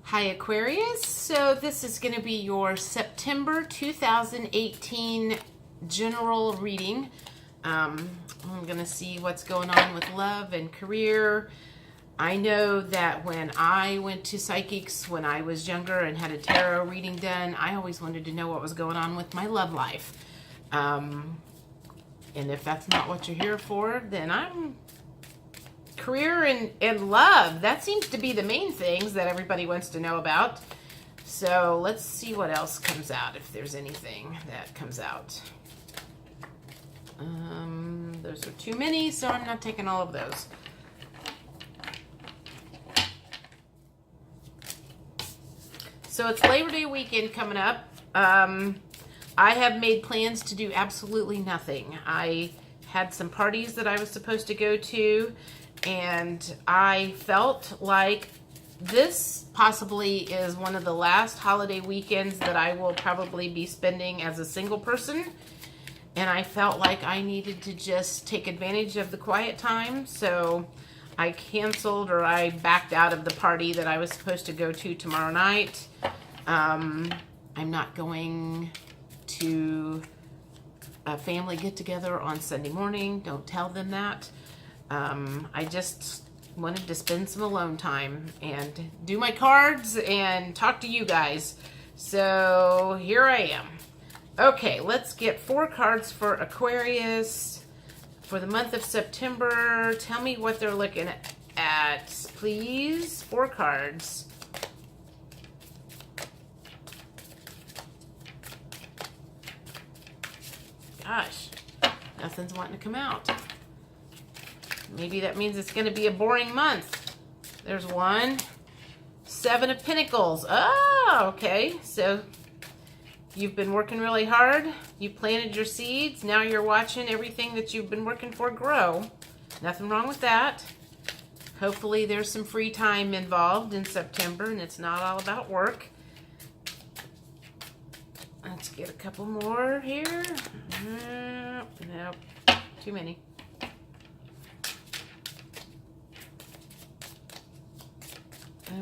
Hi Aquarius, so this is going to be your September 2018 general reading. I'm going to see what's going on with love and career. I know that when I went to psychics when I was younger and had a tarot reading done, I always wanted to know what was going on with my love life. And if that's not what you're here for, then career and love. That seems to be the main things that everybody wants to know about. So let's see what else comes out, if there's anything that comes out. Those are too many, so I'm not taking all of those. So it's Labor Day weekend coming up. I have made plans to do absolutely nothing. I had some parties that I was supposed to go to, and I felt like this possibly is one of the last holiday weekends that I will probably be spending as a single person. And I felt like I needed to just take advantage of the quiet time. So I canceled, or I backed out of the party that I was supposed to go to tomorrow night. I'm not going to a family get-together on Sunday morning. Don't tell them that. I just wanted to spend some alone time and do my cards and talk to you guys. So here I am. Okay, let's get 4 cards for Aquarius for the month of September. Tell me what they're looking at, please. 4 cards. Gosh, nothing's wanting to come out. Maybe that means it's going to be a boring month. There's 1. 7 of Pentacles. Oh, okay. So you've been working really hard. You planted your seeds. Now you're watching everything that you've been working for grow. Nothing wrong with that. Hopefully there's some free time involved in September and it's not all about work. Let's get a couple more here. Nope. Too many.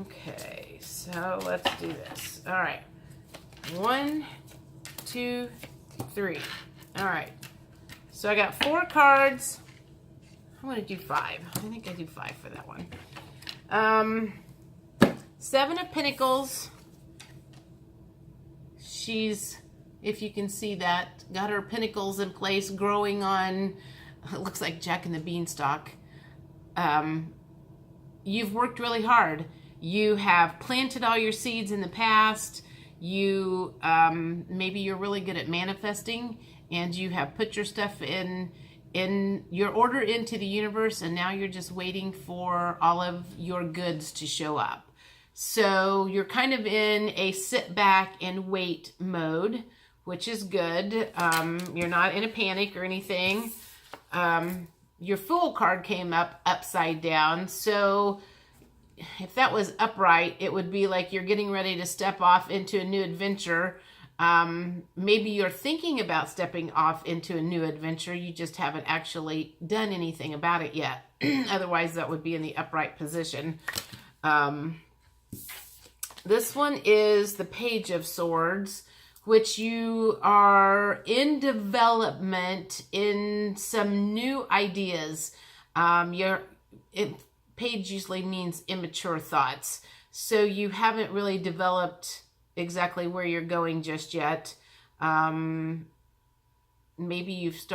Okay, so let's do this. All right. 1, 2, 3. All right. So I got 4 cards. I'm going to do 5. I think I do 5 for that one. 7 of Pentacles. She's, if you can see that, got her pentacles in place, growing on, it looks like Jack and the Beanstalk. You've worked really hard. You have planted all your seeds in the past. You, maybe you're really good at manifesting, and you have put your stuff in your order into the universe, and now you're just waiting for all of your goods to show up. So you're kind of in a sit back and wait mode, which is good. You're not in a panic or anything. Your Fool card came up upside down. So if that was upright, it would be like you're getting ready to step off into a new adventure. Maybe you're thinking about stepping off into a new adventure. You just haven't actually done anything about it yet. Otherwise, that would be in the upright position. This one is the Page of Swords, which you are in development in some new ideas. Page usually means immature thoughts. So you haven't really developed exactly where you're going just yet. Maybe you've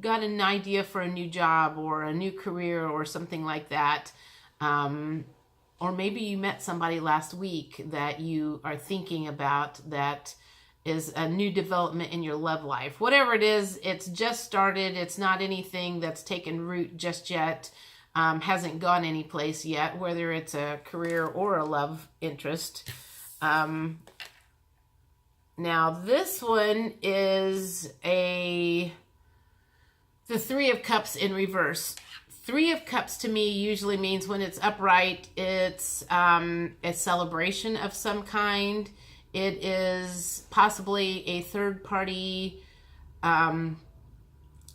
got an idea for a new job or a new career or something like that. Or maybe you met somebody last week that you are thinking about that is a new development in your love life. Whatever it is, it's just started. It's not anything that's taken root just yet. Hasn't gone anyplace yet, whether it's a career or a love interest. Now this one is the 3 of Cups in reverse. 3 of Cups to me usually means when it's upright, it's a celebration of some kind. It is possibly a third-party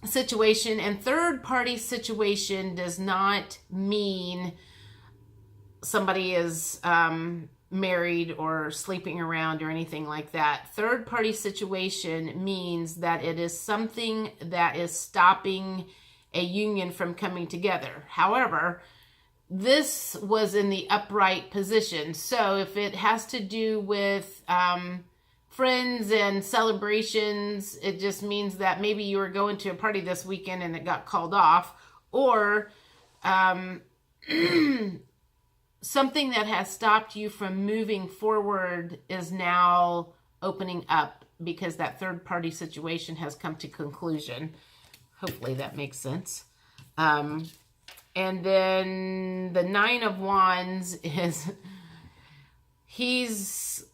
situation, and third-party situation does not mean somebody is married or sleeping around or anything like that. Third party situation means that it is something that is stopping a union from coming together. However, this was in the upright position. So if it has to do with friends and celebrations, it just means that maybe you were going to a party this weekend and it got called off, or something that has stopped you from moving forward is now opening up because that third party situation has come to conclusion. Hopefully that makes sense. And then the Nine of Wands is, he's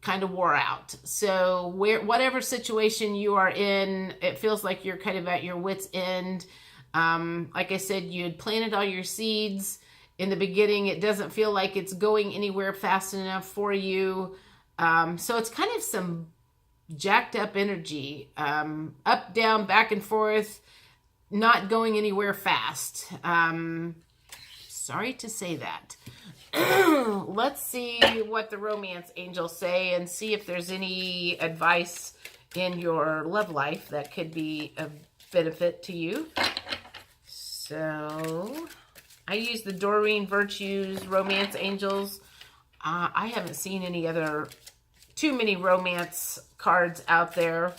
kind of wore out. So whatever situation you are in, it feels like you're kind of at your wit's end. Like I said, you had planted all your seeds in the beginning. It doesn't feel like it's going anywhere fast enough for you. So it's kind of some jacked up energy, up, down, back and forth, not going anywhere fast. Sorry to say that. Let's see what the romance angels say and see if there's any advice in your love life that could be of benefit to you. So I use the Doreen Virtues romance angels. I haven't seen any other too many romance cards out there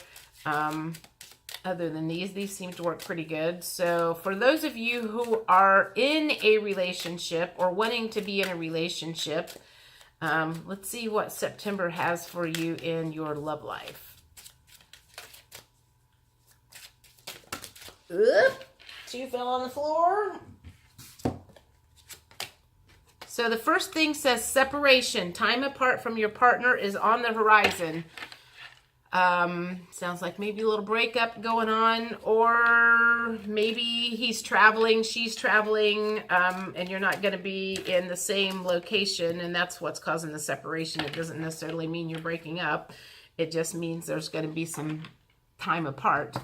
other than these. These seem to work pretty good. So for those of you who are in a relationship or wanting to be in a relationship, let's see what September has for you in your love life. Oop, two fell on the floor. So the first thing says separation. Time apart from your partner is on the horizon. Sounds like maybe a little breakup going on, or maybe he's traveling, she's traveling, and you're not going to be in the same location, and that's what's causing the separation. It doesn't necessarily mean you're breaking up. It just means there's going to be some time apart.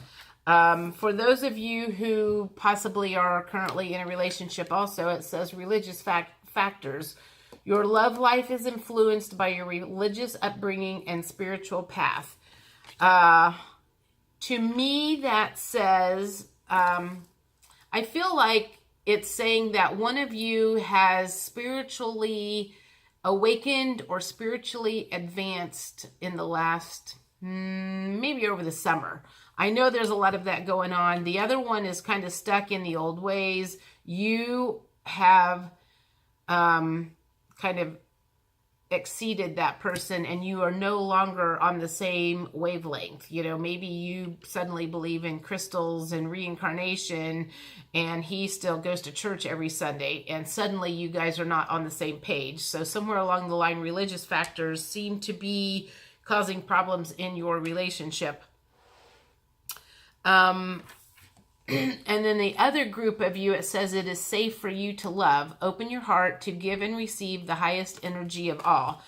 For those of you who possibly are currently in a relationship also, it says religious factors. Your love life is influenced by your religious upbringing and spiritual path. To me, that says, I feel like it's saying that one of you has spiritually awakened or spiritually advanced in the last, maybe over the summer. I know there's a lot of that going on. The other one is kind of stuck in the old ways. You have kind of exceeded that person and you are no longer on the same wavelength. You know, maybe you suddenly believe in crystals and reincarnation and he still goes to church every Sunday, and suddenly you guys are not on the same page. So somewhere along the line, religious factors seem to be causing problems in your relationship. And then the other group of you, it says it is safe for you to love. Open your heart to give and receive the highest energy of all.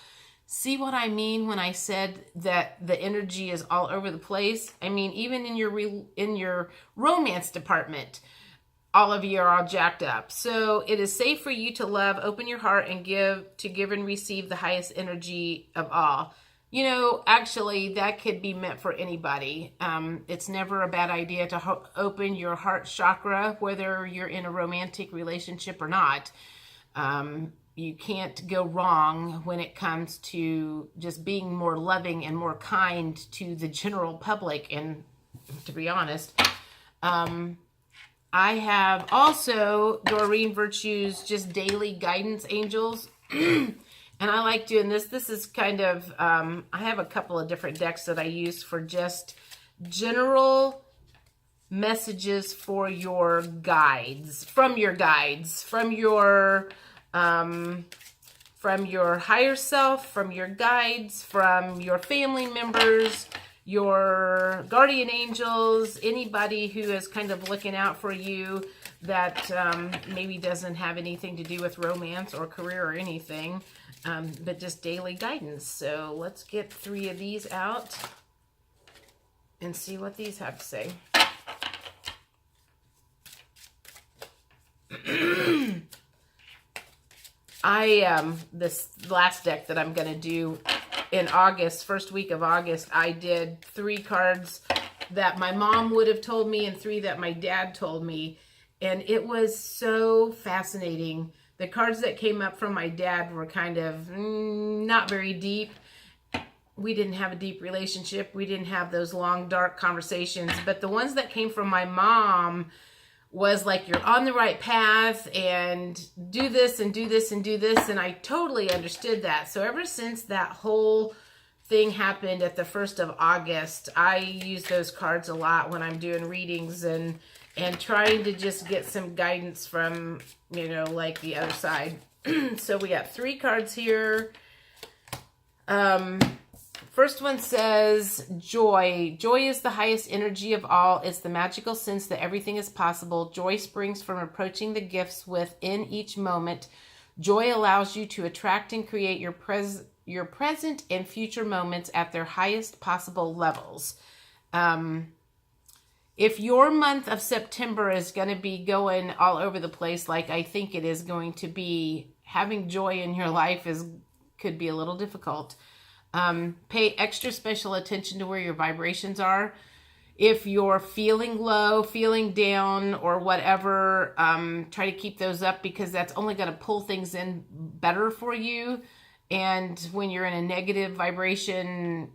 See what I mean when I said that the energy is all over the place? I mean, even in your romance department, all of you are all jacked up. So it is safe for you to love, open your heart, and give and receive the highest energy of all. You know, actually, that could be meant for anybody. It's never a bad idea to open your heart chakra, whether you're in a romantic relationship or not. You can't go wrong when it comes to just being more loving and more kind to the general public. And to be honest, I have also Doreen Virtue's just daily guidance angels. And I like doing this. This is kind of, I have a couple of different decks that I use for just general messages for your guides, from your higher self, from your guides, from your family members, your guardian angels, anybody who is kind of looking out for you that maybe doesn't have anything to do with romance or career or anything. But just daily guidance. So let's get 3 of these out and see what these have to say. This last deck that I'm going to do in August, first week of August, I did 3 cards that my mom would have told me and 3 that my dad told me. And it was so fascinating. The cards that came up from my dad were kind of not very deep. We didn't have a deep relationship. We didn't have those long, dark conversations. But the ones that came from my mom was like, you're on the right path and do this and do this and do this. And I totally understood that. So ever since that whole thing happened at the 1st of August, I use those cards a lot when I'm doing readings and trying to just get some guidance from, you know, like the other side. So we got 3 cards here. First one says joy. Joy is the highest energy of all. It's the magical sense that everything is possible. Joy springs from approaching the gifts within each moment. Joy allows you to attract and create your present and future moments at their highest possible levels. If your month of September is going to be going all over the place like I think it is going to be, having joy in your life could be a little difficult. Pay extra special attention to where your vibrations are. If you're feeling low, feeling down, or whatever, try to keep those up because that's only going to pull things in better for you. And when you're in a negative vibration,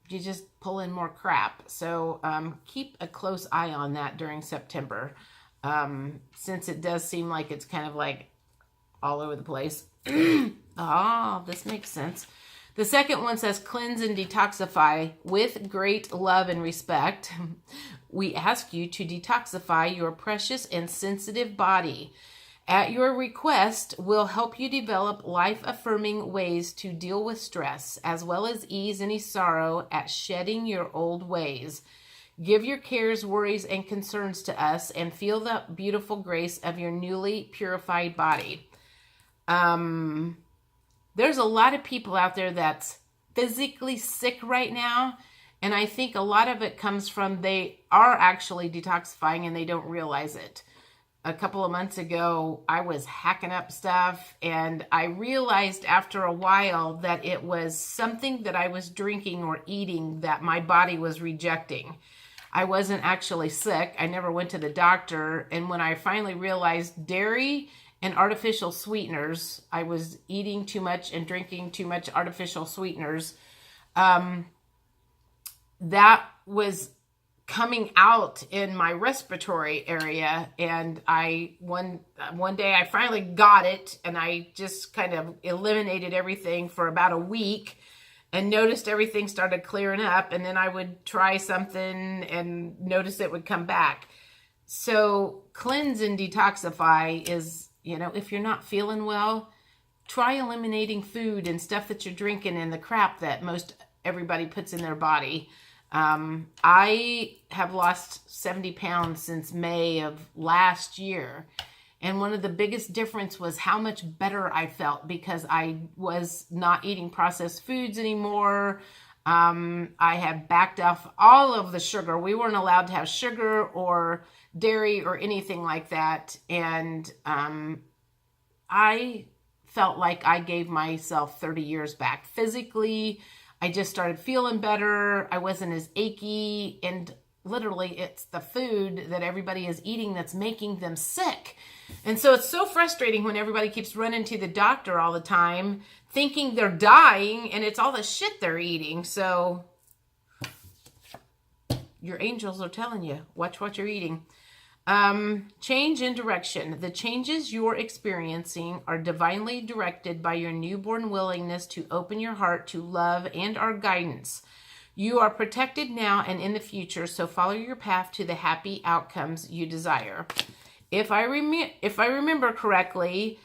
you just pull in more crap. So keep a close eye on that during September, since it does seem like it's kind of like all over the place. Oh, this makes sense. The second one says cleanse and detoxify with great love and respect. We ask you to detoxify your precious and sensitive body. At your request, we'll help you develop life-affirming ways to deal with stress, as well as ease any sorrow at shedding your old ways. Give your cares, worries, and concerns to us and feel the beautiful grace of your newly purified body. There's a lot of people out there that's physically sick right now, and I think a lot of it comes from they are actually detoxifying and they don't realize it. A couple of months ago, I was hacking up stuff, and I realized after a while that it was something that I was drinking or eating that my body was rejecting. I wasn't actually sick. I never went to the doctor, and when I finally realized dairy and artificial sweeteners, I was eating too much and drinking too much artificial sweeteners, that was coming out in my respiratory area. And one day I finally got it, and I just kind of eliminated everything for about a week and noticed everything started clearing up. And then I would try something and notice it would come back. So cleanse and detoxify is, you know, if you're not feeling well, try eliminating food and stuff that you're drinking and the crap that most everybody puts in their body. I have lost 70 pounds since May of last year. And one of the biggest difference was how much better I felt because I was not eating processed foods anymore. I had backed off all of the sugar. We weren't allowed to have sugar or dairy or anything like that. And I felt like I gave myself 30 years back. Physically, I just started feeling better. I wasn't as achy. And literally, it's the food that everybody is eating that's making them sick. And so it's so frustrating when everybody keeps running to the doctor all the time, thinking they're dying, and it's all the shit they're eating. So your angels are telling you, watch what you're eating. Change in direction. The changes you're experiencing are divinely directed by your newborn willingness to open your heart to love and our guidance. You are protected now and in the future, so follow your path to the happy outcomes you desire. If I remember correctly,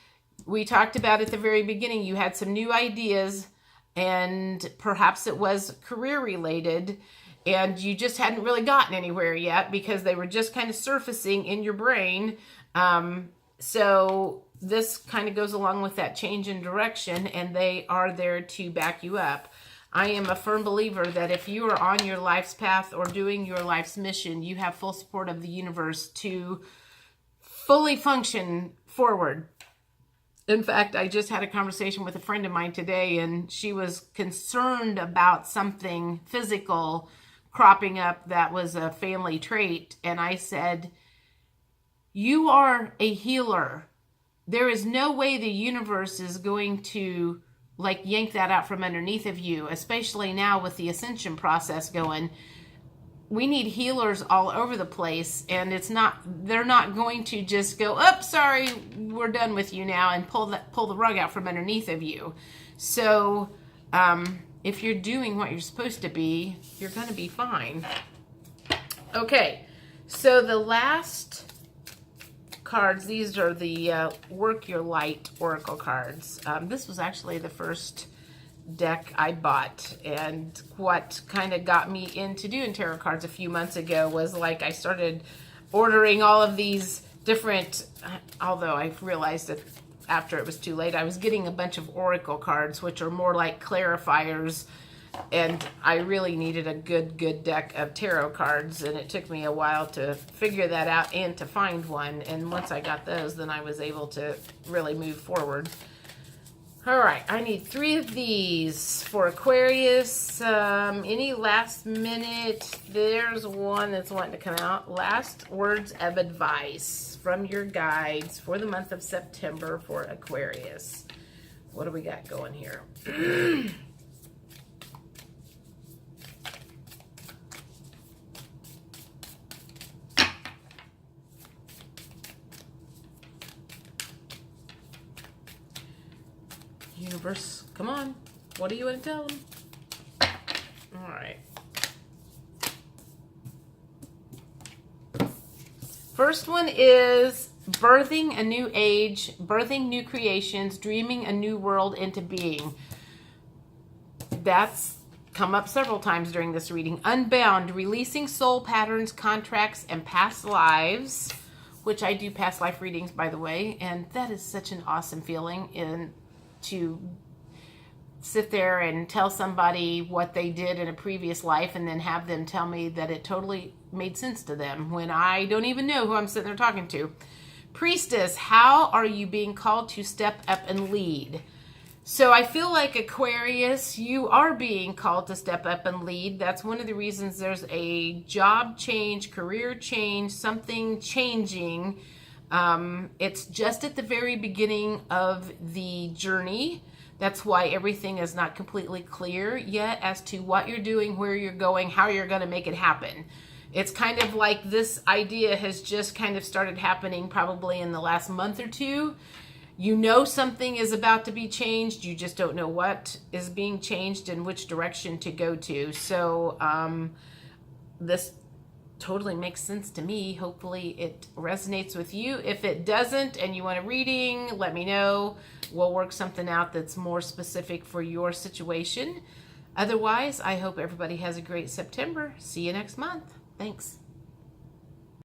we talked about at the very beginning, you had some new ideas, and perhaps it was career related, and you just hadn't really gotten anywhere yet because they were just kind of surfacing in your brain. So this kind of goes along with that change in direction, and they are there to back you up. I am a firm believer that if you are on your life's path or doing your life's mission, you have full support of the universe to fully function forward. In fact, I just had a conversation with a friend of mine today, and she was concerned about something physical cropping up that was a family trait. And I said, you are a healer. There is no way the universe is going to like yank that out from underneath of you, especially now with the ascension process going. We need healers all over the place, and they're not going to just go, oh, sorry, we're done with you now, and pull the rug out from underneath of you. So if you're doing what you're supposed to be, you're going to be fine. Okay, so the last cards, these are the Work Your Light Oracle cards. This was actually the first deck I bought, and what kind of got me into doing tarot cards a few months ago was like I started ordering all of these different, although I realized that after it was too late, I was getting a bunch of oracle cards, which are more like clarifiers, and I really needed a good deck of tarot cards, and it took me a while to figure that out and to find one. And once I got those, then I was able to really move forward. All right, I need 3 of these for Aquarius. Any last minute? There's one that's wanting to come out. Last words of advice from your guides for the month of September for Aquarius. What do we got going here? Universe, come on. What do you want to tell them? All right. First one is birthing a new age, birthing new creations, dreaming a new world into being. That's come up several times during this reading. Unbound, releasing soul patterns, contracts, and past lives, which I do past life readings, by the way, and that is such an awesome feeling to sit there and tell somebody what they did in a previous life and then have them tell me that it totally made sense to them when I don't even know who I'm sitting there talking to. Priestess, how are you being called to step up and lead? So I feel like Aquarius, you are being called to step up and lead. That's one of the reasons there's a job change, career change, something changing. It's just at the very beginning of the journey. That's why everything is not completely clear yet as to what you're doing, where you're going, how you're going to make it happen. It's kind of like this idea has just kind of started happening probably in the last month or two. You know something is about to be changed. You just don't know what is being changed and which direction to go to. So this totally makes sense to me. Hopefully it resonates with you. If it doesn't and you want a reading, let me know. We'll work something out that's more specific for your situation. Otherwise, I hope everybody has a great September. See you next month. Thanks.